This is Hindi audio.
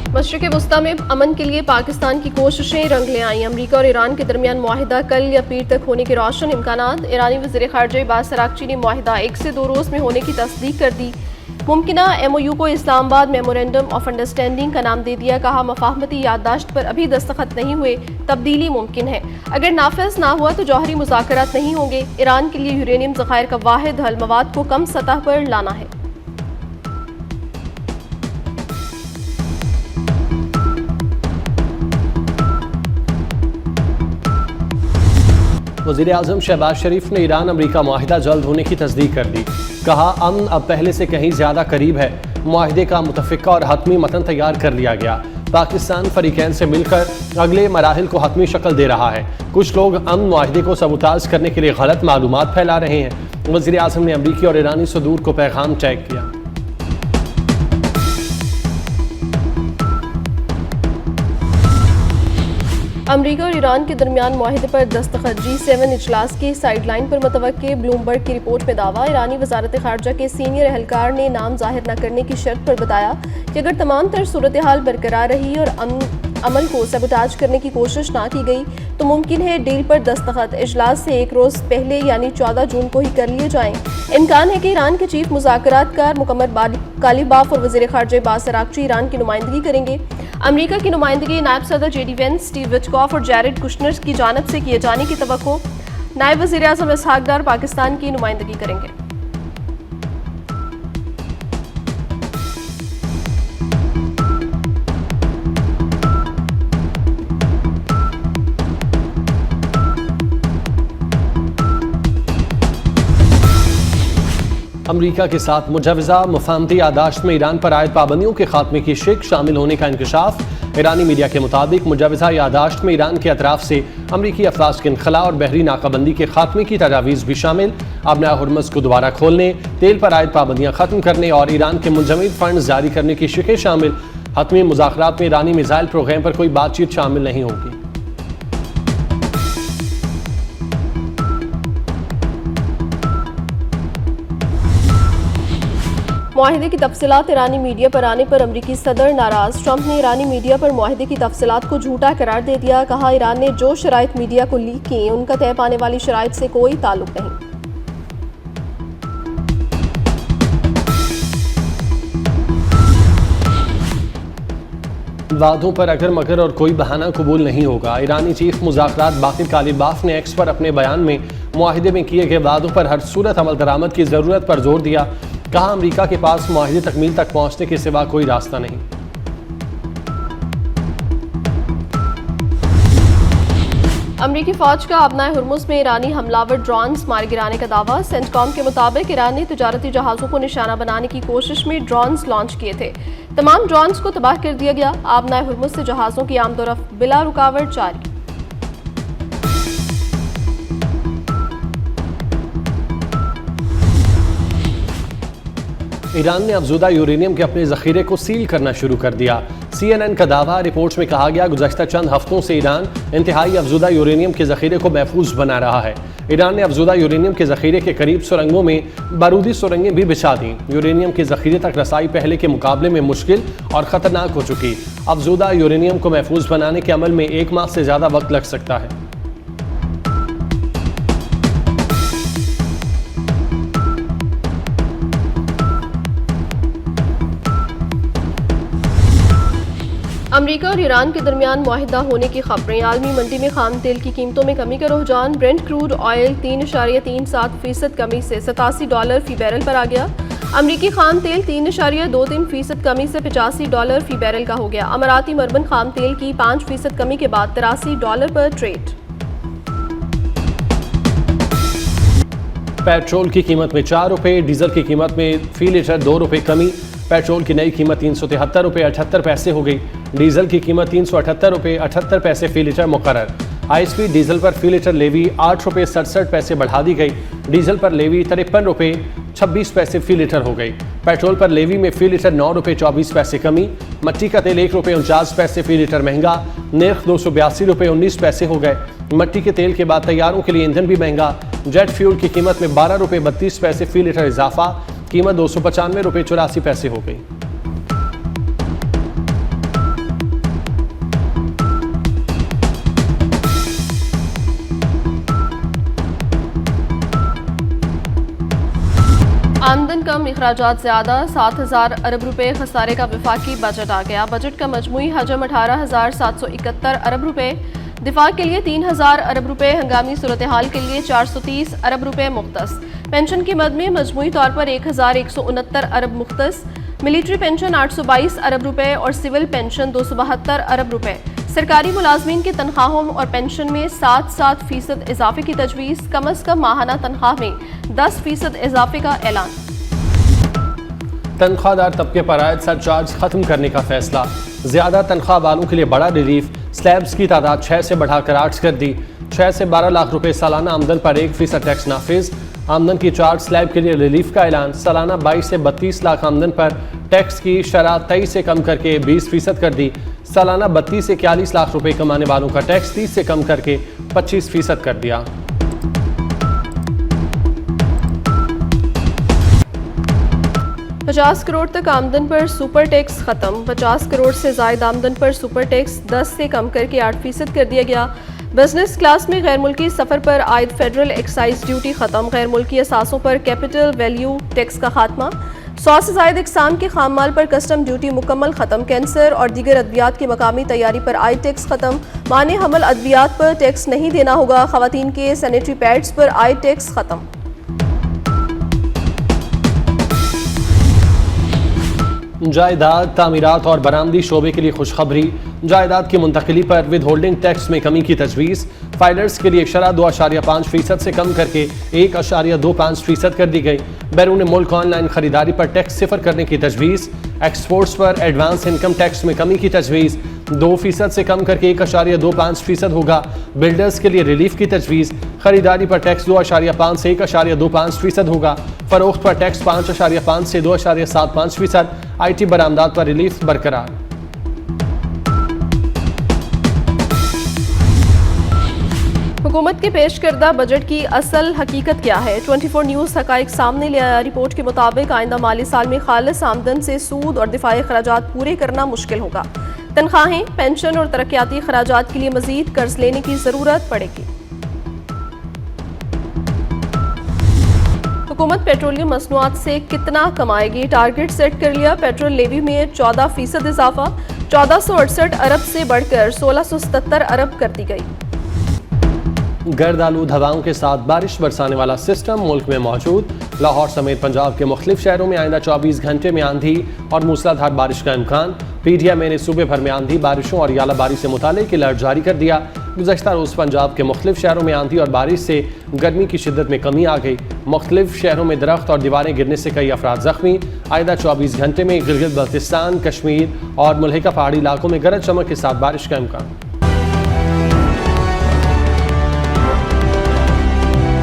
मशरिक़ वस्ता में अमन के लिए पाकिस्तान की कोशिशें रंग ले आईं। अमरीका और ईरान के दरमियान मुआहिदा कल या पीर तक होने के रोशन इम्कानात। ईरानी वज़ीर ख़ारजा अब्बास अराग़ची ने मुआहिदा 1 से 2 रोज़ में होने की तस्दीक कर दी। मुमकिना MOU को इस्लामाबाद मेमोरेंडम ऑफ अंडरस्टैंडिंग का नाम दे दिया। कहा मफाहमती याददाश्त पर अभी दस्तखत नहीं हुए, तब्दीली मुमकिन है। अगर नाफिज ना हुआ तो जौहरी मुज़ाकरात नहीं होंगे। ईरान के लिए यूरेनियम ज़खायर का वाहिद हल मवाद को कम सतह पर लाना है। वज़ीर आज़म शहबाज शरीफ ने ईरान अमरीका मुआहिदा जल्द होने की तस्दीक कर दी। कहा अमन अब पहले से कहीं ज़्यादा करीब है। मुआहिदे का मुतफ़िका और हतमी मतन तैयार कर लिया गया। पाकिस्तान फ़रीक़ैन से मिलकर अगले मराहिल को हतमी शक्ल दे रहा है। कुछ लोग अमन मुआहिदे को सबूताज करने के लिए गलत मालूमात फैला रहे हैं। वज़ीर आज़म ने अमरीकी और ईरानी सदूर को पैगाम टैग किया। अमरीका और ईरान के दरमियान मुआहिदे पर दस्तखत। G7 इजलास की साइडलाइन पर मुतवक्के। ब्लूमबर्ग की रिपोर्ट में दावा। ईरानी वजारत खारजा के सीनियर एहलकार ने नाम जाहिर न करने की शर्त पर बताया कि अगर तमाम तर सूरत हाल बरकरार रही और अमल को सबोटाज करने की कोशिश ना की गई तो मुमकिन है डील पर दस्तखत इजलास से 1 रोज़ पहले यानी 14 जून को ही कर लिए जाएं। इम्कान है कि ईरान के चीफ मुज़ाकरातकार मुकम्मल कालिबाफ और वज़ीर ख़ारजा अब्बास अराग़ची ईरान की नुमाइंदगी करेंगे। अमरीका की नुमाइंदगी नायब सदर JD Vance, स्टीव विटकॉफ और जैरेड कुशनर की जानिब से किए जाने की तवक्को। नायब वज़ीर आज़म इसहाक डार पाकिस्तान की नुमाइंदगी करेंगे। अमरीका के साथ मुजवज़ा मुफाहमती याददाश्त में ईरान पर आयद पाबंदियों के खात्मे की शिक शामिल होने का इंकशाफ। ईरानी मीडिया के मुताबिक मुजवज़ा याददाश्त में ईरान के अतराफ से अमरीकी अफवाज के इनखला और बहरी नाकाबंदी के खात्मे की तजावीज़ भी शामिल। आबना हुर्मुज़ को दोबारा खोलने, तेल पर आयद पाबंदियाँ ख़त्म करने और ईरान के मुंजमद फंड जारी करने की शिकें शामिल। हतमी मुज़ाकरात में ईरानी मिसाइल प्रोग्राम पर कोई बातचीत शामिल नहीं होगी। मुआहिदे की तफसीलात ईरानी मीडिया पर आने पर अमरीकी सदर नाराज। ट्रंप ने ईरानी मीडिया पर मुआहिदे की तफसीलात को झूठा करार दे दिया। कहा ईरान ने जो शराइत मीडिया को लीक की उनका तय पाने वाली शराइत से कोई ताल्लुक नहीं। वादों पर अगर मगर और कोई बहाना कबूल नहीं होगा। ईरानी चीफ मुज़ाकरात बाकिर कालिबाफ ने एक्स पर अपने बयान में मुआहिदे में किए गए वादों पर हर सूरत अमल दरामद की ज़रूरत पर जोर दिया। कहा अमरीका के पास मुआहिदे तकमील तक पहुंचने के सिवा कोई रास्ता नहीं। अमरीकी फौज का आबनाए हुर्मुज़ में ईरानी हमलावर ड्रोन्स मार गिराने का दावा। सेंटकॉम के मुताबिक ईरान ने तिजारती जहाज़ों को निशाना बनाने की कोशिश में ड्रोन्स लॉन्च किए थे। तमाम ड्रोन्स को तबाह कर दिया गया। आबनाए हुर्मुज़ से जहाज़ों की आमदोरफ्त बिला रुकावट जारी। ईरान ने अफजुदा यूरेनियम के अपने ज़ख़ीरे को सील करना शुरू कर दिया। CNN का दावा। रिपोर्ट्स में कहा गया गुज़श्ता चंद हफ्तों से ईरान इंतहाई अफजुदा यूरेनियम के ज़ख़ीरे को महफूज बना रहा है। ईरान ने अफजुदा यूरेनियम के ज़ख़ीरे के करीब सुरंगों में बारूदी सुरंगें भी बिछा दी। यूरेनियम के ज़ख़ीरे तक रसाई पहले के मुकाबले में मुश्किल और ख़तरनाक हो चुकी। अफजुदा यूरेनियम को महफूज बनाने के अमल में 1 माह से ज़्यादा वक्त लग सकता है। अमरीका और ईरान के दरमियान मुआहिदा होने की खबरें। आलमी मंडी में खाम तेल की कीमतों में कमी का रुझान। ब्रेंट क्रूड ऑयल 3.37% कमी से $87 फी बैरल पर आ गया। अमरीकी खाम तेल 3.23% कमी से $85 फी बैरल का हो गया। अमाराती मरबन खाम तेल की 5% कमी के बाद $83 पर ट्रेड। पेट्रोल की कीमत में 4 रुपये, डीजल की कीमत में फी लीटर 2 रुपये कमी। पेट्रोल की नई कीमत 373 रुपये 78 पैसे हो गई। डीजल की कीमत 378 रुपये 78 पैसे फी लीटर मुकर्रर। हाई डीजल पर फी लीटर लेवी 8 रुपये 67 पैसे बढ़ा दी गई। डीजल पर लेवी 53 रुपये 26 पैसे फी लीटर हो गई। पेट्रोल पर लेवी में फी लीटर 9 रुपये 24 पैसे कमी। मट्टी का तेल 1 रुपये 49 पैसे फी लीटर महंगा। निर्ख 282 रुपये 19 पैसे हो गए। मट्टी के तेल के बाद तैयारों के लिए ईंधन भी महंगा। जेट फ्यूल की कीमत में 12 रुपये 32 पैसे फी लीटर इजाफा। कीमत 295 रुपये 84 पैसे हो गई। कम, अखराजात ज़्यादा, 7,000 अरब रुपए खसारे का वफाकी बजट आ गया। बजट का मजमूई हजम 18,771 अरब रुपए, दिफा के लिए 3,000 अरब रुपए, हंगामी सूरत हाल के लिए 430 अरब रुपए मुख्तस। पेंशन की मद में मजमूई तौर पर 1,169 अरब मुख्तस, मिलिट्री पेंशन 822 अरब रुपए और सिविल पेंशन 272 अरब रुपए। सरकारी मुलाजमीन की तनख्वाहों और पेंशन में 7% इजाफे की तजवीज़, कम अज़ कम माहाना तनख्वाह में 10% इजाफे का ऐलान। तनख्वाहदार तबके पर आयद सरचार्ज खत्म करने का फैसला, ज्यादा तनख्वाह वालों के लिए बड़ा रिलीफ, स्लैब्स की तादाद 6 से बढ़ाकर 8 कर दी। 6 से 12 लाख रुपए सालाना आमदन पर 1% टैक्स नाफिज, आमदन की 4 स्लैब के लिए रिलीफ का ऐलान। सालाना 22 से 32 लाख आमदन पर टैक्स की शरह 23 से कम करके 20% कर दी। सालाना 32 से 41 लाख रुपए कमाने वालों का टैक्स 30 से कम करके 25% कर दिया। पचास करोड़ तक आमदन पर सुपर टैक्स खत्म। 50 करोड़ से जायद आमदन पर सुपर टैक्स 10 से कम करके 8% कर दिया गया। बिजनेस क्लास में गैर मुल्की सफ़र पर आयद फेडरल एक्साइज ड्यूटी खत्म। गैर मुल्की असासों पर कैपिटल वैल्यू टैक्स का खात्मा। 100 से जायद इकसाम के खाम माल पर कस्टम ड्यूटी मुकम्मल खत्म। कैंसर और दीगर अद्वियात की मकामी तैयारी पर आयद टैक्स खत्म। माने हमल अद्वियात पर टैक्स नहीं देना होगा। खवातीन के सैनिटरी पैड्स पर आयद टैक्स खत्म। जायदाद, तामीरात और बरामदी शोबे के लिए खुशखबरी। जायदाद की मुंतकिली पर विद होल्डिंग टैक्स में कमी की तजवीज़। फाइलर्स के लिए शरह 2.5% से कम करके 1.25% कर दी गई। बैरून मुल्क ऑनलाइन खरीदारी पर टैक्स सिफर करने की तजवीज़। एक्सपोर्ट्स पर एडवांस इनकम टैक्स में कमी की तजवीज़, 2% से कम करके 1.25% होगा। बिल्डर्स के लिए रिलीफ की तजवीज़। खरीदारी पर टैक्स 2.5 से 1.25% होगा। फरोख्त पर टैक्स 5.5 से 2.75%। IT बरामदात पर रिलीफ बरकरार। हुकूमत के पेश करदा बजट की असल हकीकत क्या है? 24 न्यूज़ हकाइक सामने ले आया। रिपोर्ट के मुताबिक आइंदा माली साल में खालिस आमदन से सूद और दिफाई खराजात पूरे करना मुश्किल होगा। तनख्वाहें, पेंशन और तरक्याती खराजात के लिए मजीद कर्ज लेने की ज़रूरत पड़ेगी। हुकूमत पेट्रोलियम मसनूआत से कितना कमाएगी? टारगेट सेट कर लिया। पेट्रोल लेवी में 14% इजाफा, 1468 अरब से बढ़कर 1677 अरब कर दी गई। गर्द आलूद हवाओं के साथ बारिश बरसाने वाला सिस्टम मुल्क में मौजूद। लाहौर समेत पंजाब के मुख्तलिफ शहरों में आइंदा 24 घंटे में आंधी और मूसलाधार बारिश का इम्कान। PTM ने सूबे भर में आंधी, बारिशों और यालाबारी से मुतालिक अलर्ट जारी कर दिया। गुज़श्ता रोज़ पंजाब के मुख्तलिफ शहरों में आंधी और बारिश से गर्मी की शिद्दत में कमी आ गई। मुख्तलिफ शहरों में दरख्त और दीवारें गिरने से कई अफराद जख्मी। आइंदा 24 घंटे में गिलगित बल्तिस्तान, कश्मीर और मुल्हिका पहाड़ी इलाकों में गरज चमक के साथ बारिश का इम्कान।